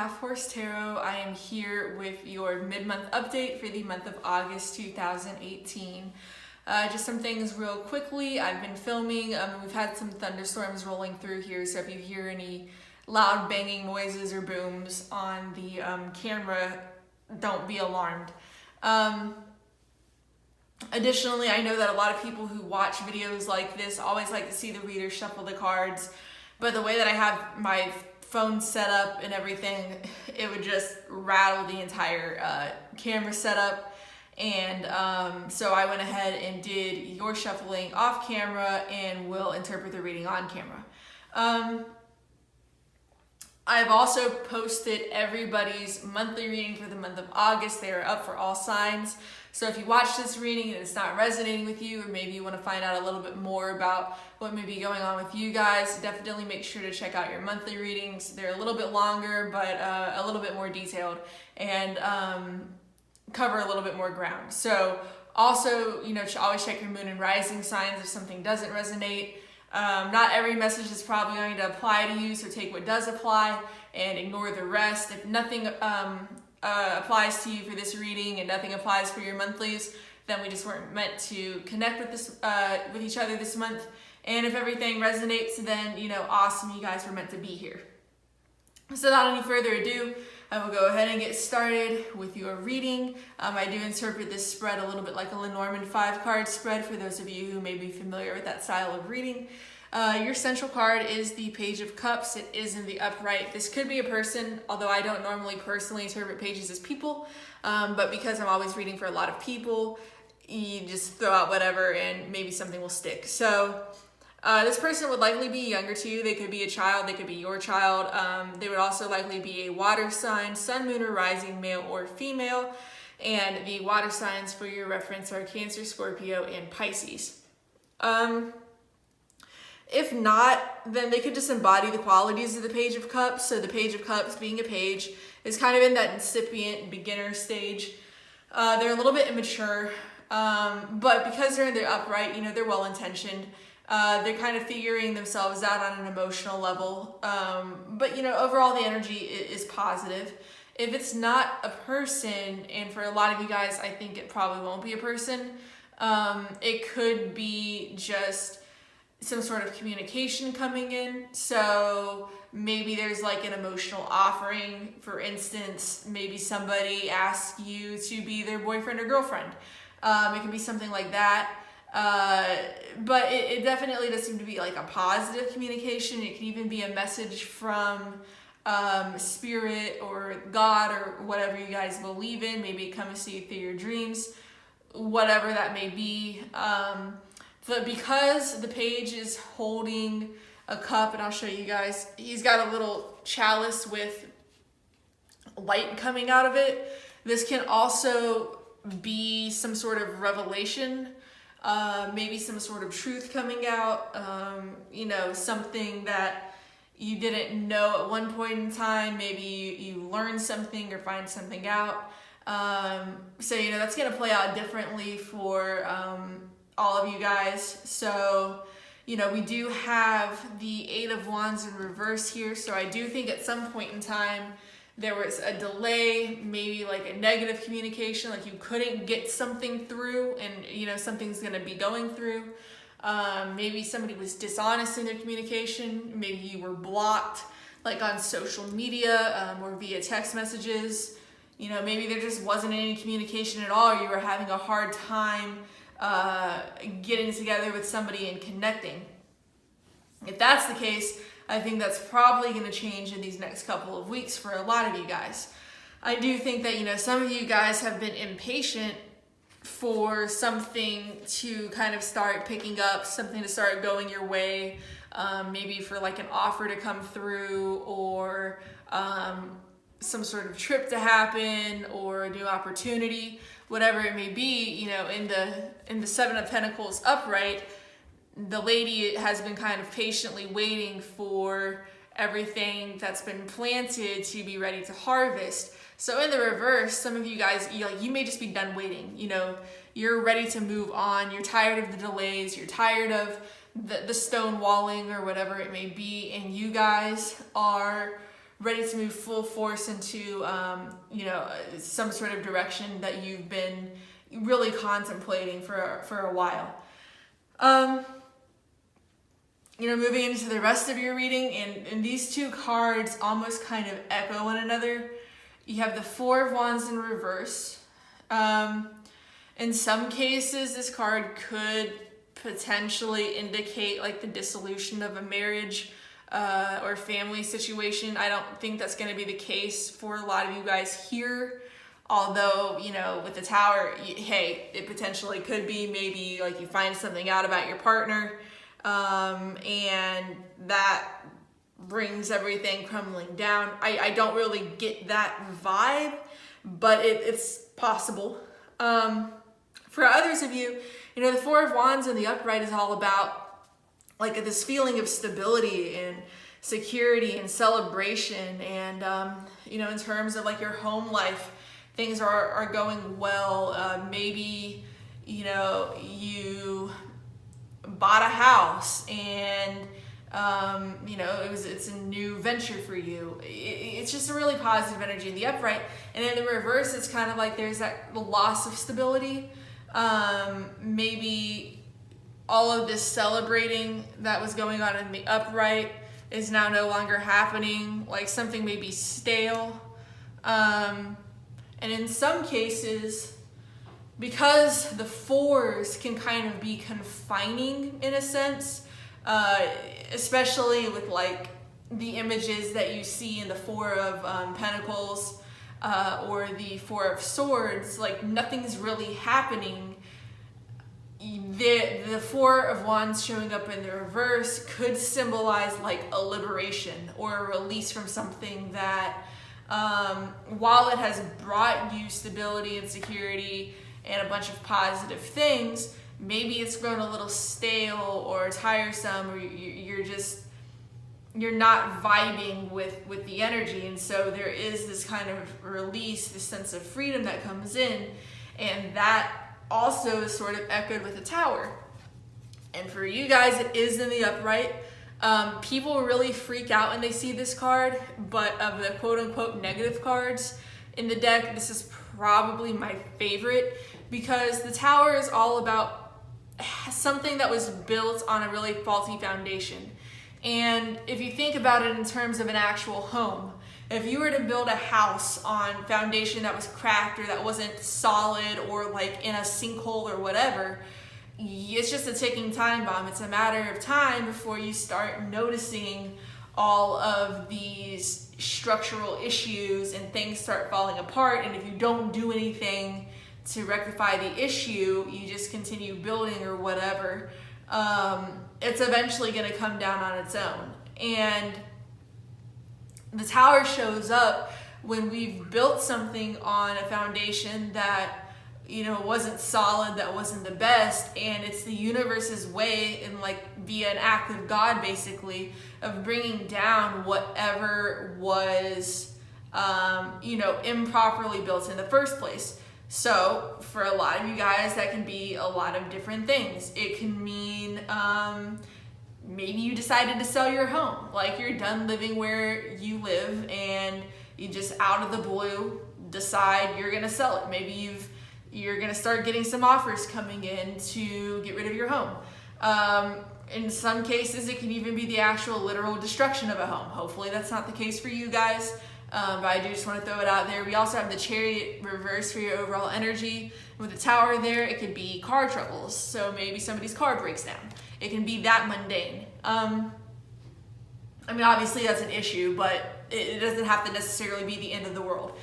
Half Horse Tarot. I am here with your mid-month update for the month of August 2018. Just some things real quickly. I've been filming. We've had some thunderstorms rolling through here, so if you hear any loud banging noises or booms on the camera, don't be alarmed. Additionally, I know that a lot of people who watch videos like this always like to see the reader shuffle the cards, but the way that I have my phone set up and everything, it would just rattle the entire camera setup. And so I went ahead and did your shuffling off camera and will interpret the reading on camera. I've also posted everybody's monthly reading for the month of August. They are up for all signs. So if you watch this reading and it's not resonating with you, or maybe you want to find out a little bit more about what may be going on with you guys, definitely make sure to check out your monthly readings. They're a little bit longer, but a little bit more detailed and cover a little bit more ground. So also, always check your moon and rising signs if something doesn't resonate. Not every message is probably going to apply to you, so take what does apply and ignore the rest. If nothing applies to you for this reading and nothing applies for your monthlies, then we just weren't meant to connect with this with each other this month. And if everything resonates, then awesome, you guys were meant to be here. So without any further ado, I will go ahead and get started with your reading. I do interpret this spread a little bit like a Lenormand 5-card spread for those of you who may be familiar with that style of reading. Your central card is the Page of Cups. It is in the upright. This could be a person, although I don't normally personally interpret pages as people, but because I'm always reading for a lot of people, you just throw out whatever and maybe something will stick. So this person would likely be younger to you. They could be a child. They could be your child. They would also likely be a water sign, sun, moon, or rising, male or female. And the water signs for your reference are Cancer, Scorpio, and Pisces. If not, then they could just embody the qualities of the Page of Cups. So the Page of Cups, being a page, is kind of in that incipient beginner stage. They're a little bit immature, but because they're in the upright, they're well-intentioned. They're kind of figuring themselves out on an emotional level. But overall the energy is positive. If it's not a person, and for a lot of you guys, I think it probably won't be a person, it could be just some sort of communication coming in. So maybe there's like an emotional offering. For instance, maybe somebody asks you to be their boyfriend or girlfriend. It can be something like that. But it definitely does seem to be like a positive communication. It can even be a message from spirit or God or whatever you guys believe in. Maybe it comes to you through your dreams, whatever that may be. But because the page is holding a cup, and I'll show you guys, he's got a little chalice with light coming out of it. This can also be some sort of revelation. Maybe some sort of truth coming out, something that you didn't know at one point in time. Maybe you learn something or find something out. So that's going to play out differently for all of you guys. So, we do have the 8 of Wands in reverse here. So I do think at some point in time, there was a delay, maybe like a negative communication, like you couldn't get something through and, something's going to be going through. Maybe somebody was dishonest in their communication. Maybe you were blocked, like on social media or via text messages. Maybe there just wasn't any communication at all, or you were having a hard time getting together with somebody and connecting. If that's the case, I think that's probably going to change in these next couple of weeks for a lot of you guys. I do think that, some of you guys have been impatient for something to kind of start picking up, something to start going your way, maybe for like an offer to come through, or some sort of trip to happen, or a new opportunity, whatever it may be. In the 7 of Pentacles upright, the lady has been kind of patiently waiting for everything that's been planted to be ready to harvest. So in the reverse, some of you guys, you may just be done waiting. You're ready to move on. You're tired of the delays. You're tired of the stonewalling or whatever it may be. And you guys are ready to move full force into, some sort of direction that you've been really contemplating for a while. Moving into the rest of your reading, and these two cards almost kind of echo one another. You have the Four of Wands in reverse. In some cases, this card could potentially indicate like the dissolution of a marriage or family situation. I don't think that's going to be the case for a lot of you guys here. Although, with the Tower, hey, it potentially could be. Maybe like you find something out about your partner and that brings everything crumbling down. I don't really get that vibe, but it's possible. For others of you, the Four of Wands in the upright is all about like this feeling of stability and security and celebration. And, in terms of like your home life, things are going well. Maybe, you bought a house and, it's a new venture for you. It's just a really positive energy in the upright. And in the reverse, it's kind of like there's that loss of stability. Maybe all of this celebrating that was going on in the upright is now no longer happening. Like something may be stale. And in some cases, because the fours can kind of be confining in a sense, especially with like the images that you see in the Four of Pentacles or the Four of Swords, like nothing's really happening. The Four of Wands showing up in the reverse could symbolize like a liberation or a release from something that, while it has brought you stability and security and a bunch of positive things, maybe it's grown a little stale or tiresome, or you're not vibing with the energy. And so there is this kind of release, this sense of freedom that comes in, and that also is sort of echoed with the Tower. And for you guys, it is in the upright. People really freak out when they see this card, but of the quote-unquote negative cards in the deck, this is probably my favorite, because the Tower is all about something that was built on a really faulty foundation. And if you think about it in terms of an actual home, if you were to build a house on foundation that was cracked or that wasn't solid or like in a sinkhole or whatever, it's just a ticking time bomb. It's a matter of time before you start noticing all of these structural issues and things start falling apart. And if you don't do anything to rectify the issue, you just continue building or whatever, it's eventually going to come down on its own. And the Tower shows up when we've built something on a foundation that wasn't solid, that wasn't the best, and it's the universe's way, and like via an act of God basically, of bringing down whatever was improperly built in the first place. So for a lot of you guys, that can be a lot of different things. It can mean maybe you decided to sell your home, like you're done living where you live and you just out of the blue decide you're gonna sell it. Maybe you're gonna start getting some offers coming in to get rid of your home. In some cases, it can even be the actual literal destruction of a home. Hopefully that's not the case for you guys. But I do just want to throw it out there. We also have the Chariot reverse for your overall energy. With the Tower there, it could be car troubles. So maybe somebody's car breaks down. It can be that mundane. Obviously that's an issue, but it doesn't have to necessarily be the end of the world.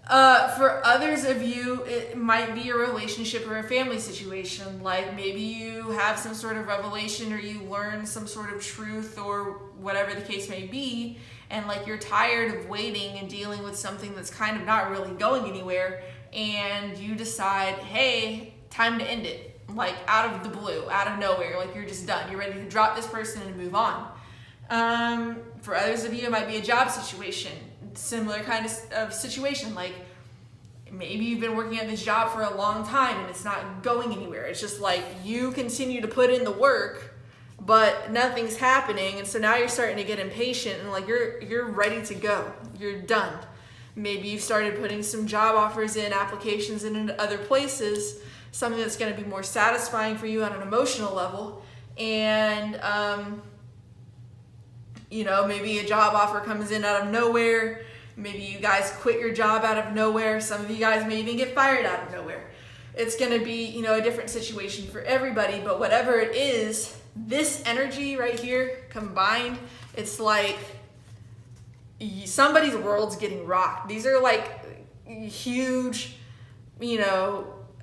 For others of you, it might be a relationship or a family situation. Like maybe you have some sort of revelation or you learn some sort of truth or whatever the case may be. And like you're tired of waiting and dealing with something that's kind of not really going anywhere, and you decide, hey, time to end it, like out of the blue, out of nowhere, like you're just done. You're ready to drop this person and move on. For others of you, it might be a job situation, similar kind of situation. Like maybe you've been working at this job for a long time and it's not going anywhere. It's just like you continue to put in the work, but nothing's happening. And so now you're starting to get impatient and like you're ready to go. You're done. Maybe you've started putting some job offers in, applications in other places, something that's going to be more satisfying for you on an emotional level. And, maybe a job offer comes in out of nowhere. Maybe you guys quit your job out of nowhere. Some of you guys may even get fired out of nowhere. It's going to be, a different situation for everybody. But whatever it is, this energy right here combined, it's like somebody's world's getting rocked. These are like huge,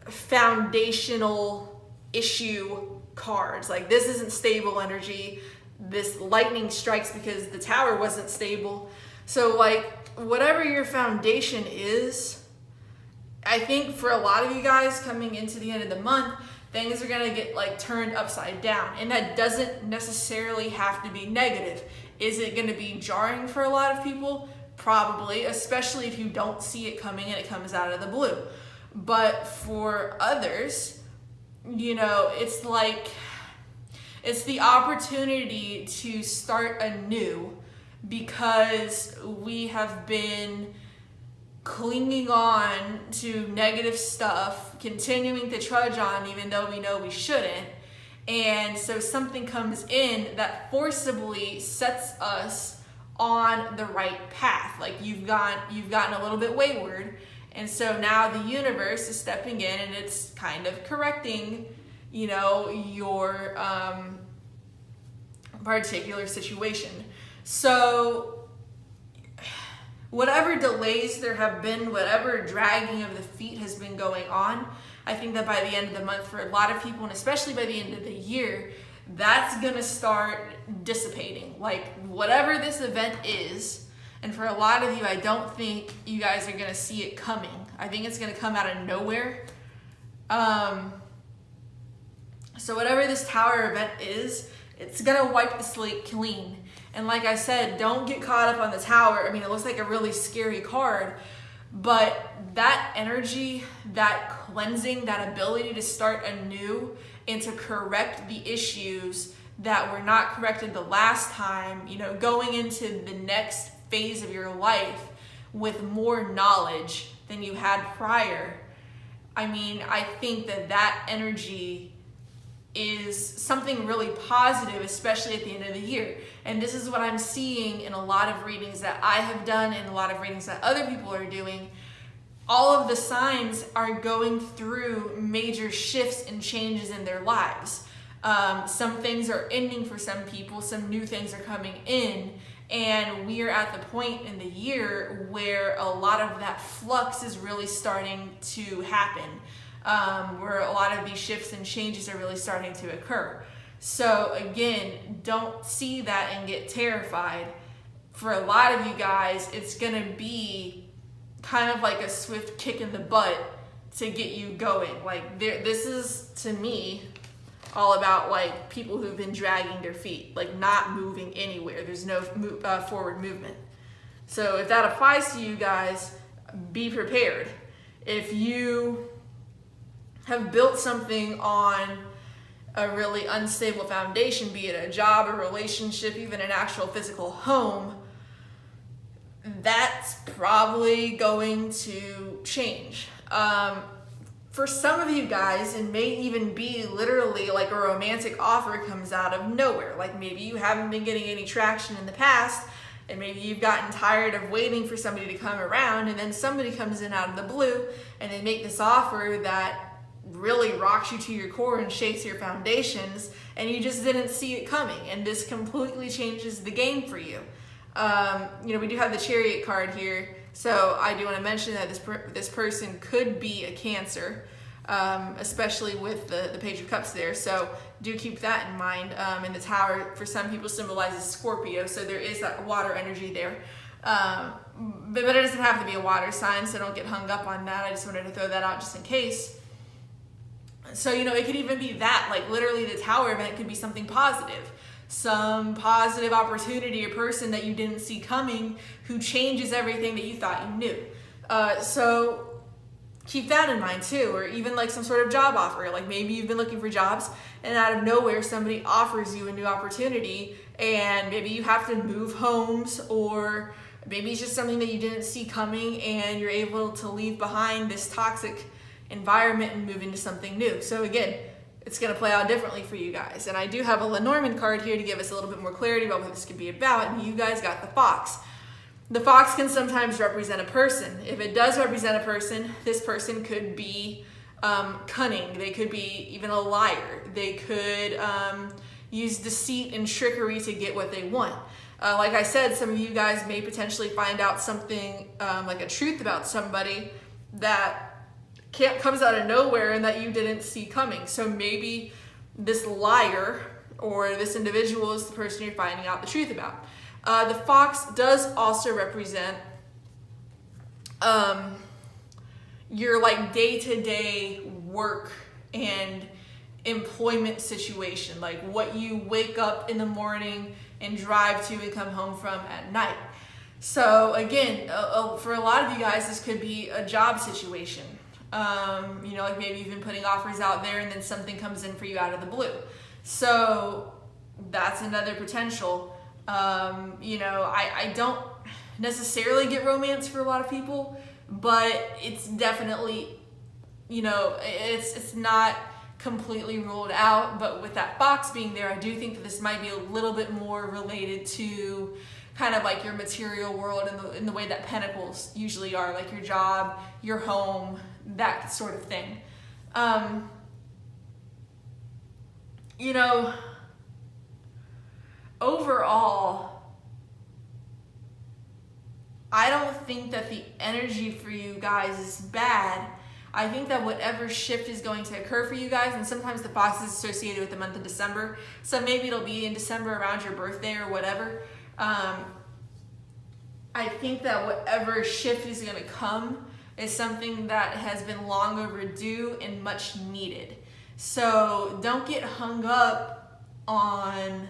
foundational issue cards. Like this isn't stable energy. This lightning strikes because the tower wasn't stable. So like whatever your foundation is, I think for a lot of you guys coming into the end of the month, things are going to get like turned upside down. And that doesn't necessarily have to be negative. Is it going to be jarring for a lot of people? Probably, especially if you don't see it coming and it comes out of the blue. But for others, it's like, it's the opportunity to start anew because we have been clinging on to negative stuff, continuing to trudge on even though we know we shouldn't. And so something comes in that forcibly sets us on the right path. Like you've gotten a little bit wayward. And so now the universe is stepping in and it's kind of correcting, your particular situation. So whatever delays there have been, whatever dragging of the feet has been going on, I think that by the end of the month for a lot of people, and especially by the end of the year, that's gonna start dissipating. Like whatever this event is, and for a lot of you, I don't think you guys are gonna see it coming. I think it's gonna come out of nowhere. So whatever this tower event is, it's gonna wipe the slate clean. And like I said, don't get caught up on the tower. I mean, it looks like a really scary card, but that energy, that cleansing, that ability to start anew and to correct the issues that were not corrected the last time, going into the next phase of your life with more knowledge than you had prior. I mean, I think that energy is something really positive, especially at the end of the year. And this is what I'm seeing in a lot of readings that I have done and a lot of readings that other people are doing. All of the signs are going through major shifts and changes in their lives. Some things are ending for some people, some new things are coming in, and we are at the point in the year where a lot of that flux is really starting to happen. Where a lot of these shifts and changes are really starting to occur. So again, don't see that and get terrified. For a lot of you guys, it's gonna be kind of like a swift kick in the butt to get you going. Like this is, to me, all about like people who've been dragging their feet, like not moving anywhere. There's no forward movement. So if that applies to you guys, be prepared. If you have built something on a really unstable foundation, be it a job, a relationship, even an actual physical home, that's probably going to change. For some of you guys, it may even be literally like a romantic offer comes out of nowhere. Like maybe you haven't been getting any traction in the past, and maybe you've gotten tired of waiting for somebody to come around, and then somebody comes in out of the blue and they make this offer that really rocks you to your core and shakes your foundations, and you just didn't see it coming, and this completely changes the game for you. We do have the Chariot card here, so I do want to mention that this person could be a Cancer, especially with the Page of Cups there, so do keep that in mind. And the Tower for some people symbolizes Scorpio, so there is that water energy there. But it doesn't have to be a water sign, so don't get hung up on that. I just wanted to throw that out just in case. So, it could even be that, like literally the Tower event could be something positive. Some positive opportunity, a person that you didn't see coming who changes everything that you thought you knew. So keep that in mind too. Or even like some sort of job offer. Like maybe you've been looking for jobs and out of nowhere somebody offers you a new opportunity, and maybe you have to move homes, or maybe it's just something that you didn't see coming and you're able to leave behind this toxic environment and move into something new. So again, it's going to play out differently for you guys. And I do have a Lenormand card here to give us a little bit more clarity about what this could be about. And you guys got the fox. The fox can sometimes represent a person. If it does represent a person, this person could be cunning. They could be even a liar. They could use deceit and trickery to get what they want. Like I said, some of you guys may potentially find out something like a truth about somebody that comes out of nowhere and that you didn't see coming. So maybe this liar or this individual is the person you're finding out the truth about. The fox does also represent your like day-to-day work and employment situation, like what you wake up in the morning and drive to and come home from at night. So again, for a lot of you guys, this could be a job situation. You know, like maybe you've been putting offers out there and then something comes in for you out of the blue. So that's another potential. You know, I don't necessarily get romance for a lot of people, but it's definitely, you know, it's not completely ruled out. But with that fox being there, I do think that this might be a little bit more related to kind of like your material world in the way that pentacles usually are, like your job, your home, that sort of thing. You know, overall, I don't think that the energy for you guys is bad. I think that whatever shift is going to occur for you guys, and sometimes the fox is associated with the month of December, so maybe it'll be in December around your birthday or whatever. I think that whatever shift is going to come is something that has been long overdue and much needed. So don't get hung up on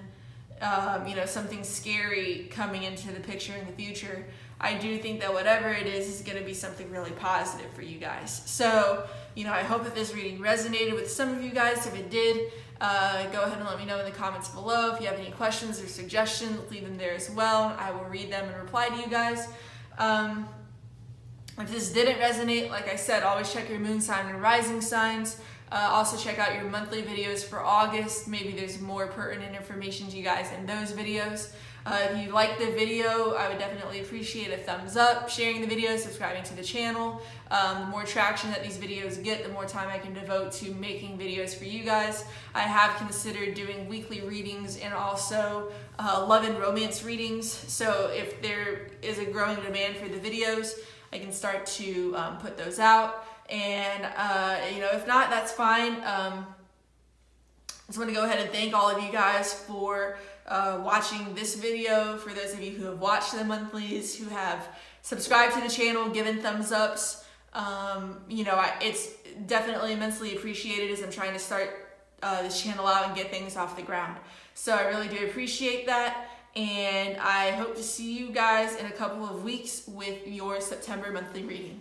you know, something scary coming into the picture in the future. I do think that whatever it is going to be something really positive for you guys. So, you know, I hope that this reading resonated with some of you guys. If it did, go ahead and let me know in the comments below. If you have any questions or suggestions, leave them there as well. I will read them and reply to you guys. If this didn't resonate, like I said, always check your moon sign and rising signs. Also check out your monthly videos for August. Maybe there's more pertinent information to you guys in those videos. If you like the video, I would definitely appreciate a thumbs up, sharing the video, subscribing to the channel. The more traction that these videos get, the more time I can devote to making videos for you guys. I have considered doing weekly readings and also love and romance readings. So if there is a growing demand for the videos, I can start to put those out. And you know, if not, that's fine. I just want to go ahead and thank all of you guys for watching this video. For those of you who have watched the monthlies, who have subscribed to the channel, given thumbs ups, you know, it's definitely immensely appreciated as I'm trying to start this channel out and get things off the ground. So I really do appreciate that. And I hope to see you guys in a couple of weeks with your September monthly reading.